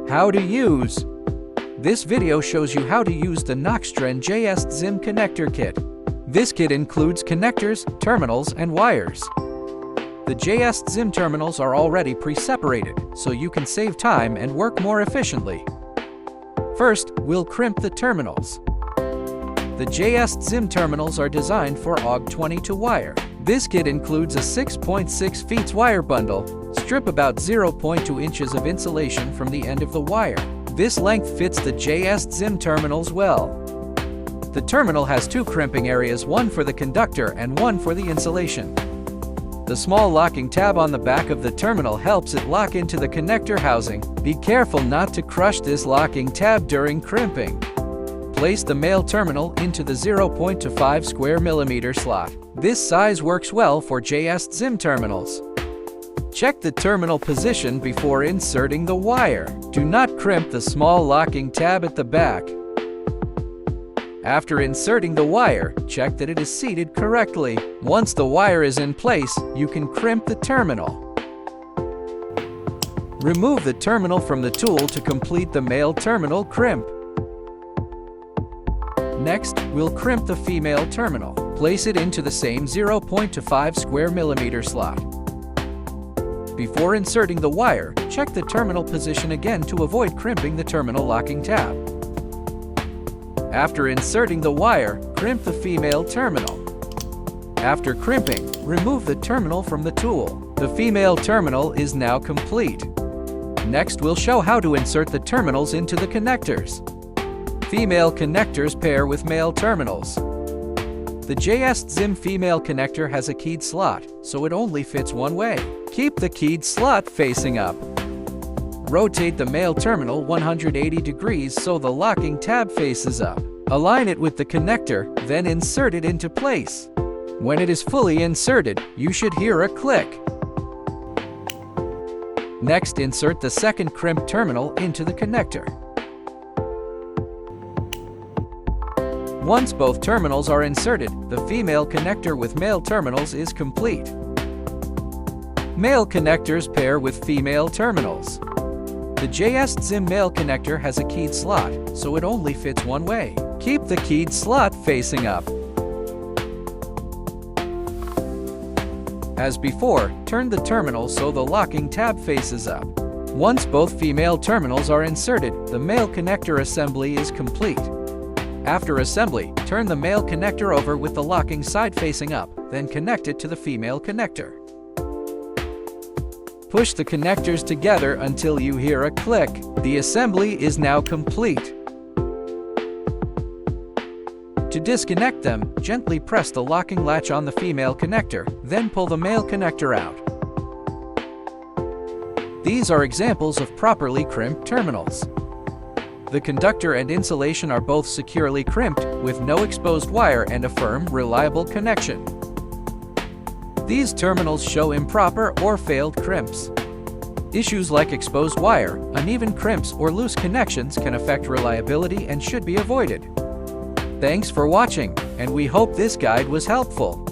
How to use. This video shows you how to use the Noxtren JST-SM connector kit. This kit includes connectors, terminals, and wires. The JST-SM terminals are already pre-separated, so you can save time and work more efficiently. First, we'll crimp the terminals. The JST-SM terminals are designed for AUG22 wire. This kit includes a 6.6 feet wire bundle. Strip about 0.2 inches of insulation from the end of the wire. This length fits the JST-SM terminals well. The terminal has two crimping areas, one for the conductor and one for the insulation. The small locking tab on the back of the terminal helps it lock into the connector housing. Be careful not to crush this locking tab during crimping. Place the male terminal into the 0.25 square millimeter slot. This size works well for JST-SM terminals. Check the terminal position before inserting the wire. Do not crimp the small locking tab at the back. After inserting the wire, check that it is seated correctly. Once the wire is in place, you can crimp the terminal. Remove the terminal from the tool to complete the male terminal crimp. Next, we'll crimp the female terminal. Place it into the same 0.25 square millimeter slot. Before inserting the wire, check the terminal position again to avoid crimping the terminal locking tab. After inserting the wire, crimp the female terminal. After crimping, remove the terminal from the tool. The female terminal is now complete. Next, we'll show how to insert the terminals into the connectors. Female connectors pair with male terminals. The JST-SM female connector has a keyed slot, so it only fits one way. Keep the keyed slot facing up. Rotate the male terminal 180 degrees so the locking tab faces up. Align it with the connector, then insert it into place. When it is fully inserted, you should hear a click. Next, insert the second crimp terminal into the connector. Once both terminals are inserted, the female connector with male terminals is complete. Male connectors pair with female terminals. The JST-SM male connector has a keyed slot, so it only fits one way. Keep the keyed slot facing up. As before, turn the terminal so the locking tab faces up. Once both female terminals are inserted, the male connector assembly is complete. After assembly, turn the male connector over with the locking side facing up, then connect it to the female connector. Push the connectors together until you hear a click. The assembly is now complete. To disconnect them, gently press the locking latch on the female connector, then pull the male connector out. These are examples of properly crimped terminals. The conductor and insulation are both securely crimped, with no exposed wire and a firm, reliable connection. These terminals show improper or failed crimps. Issues like exposed wire, uneven crimps, or loose connections can affect reliability and should be avoided. Thanks for watching, and we hope this guide was helpful.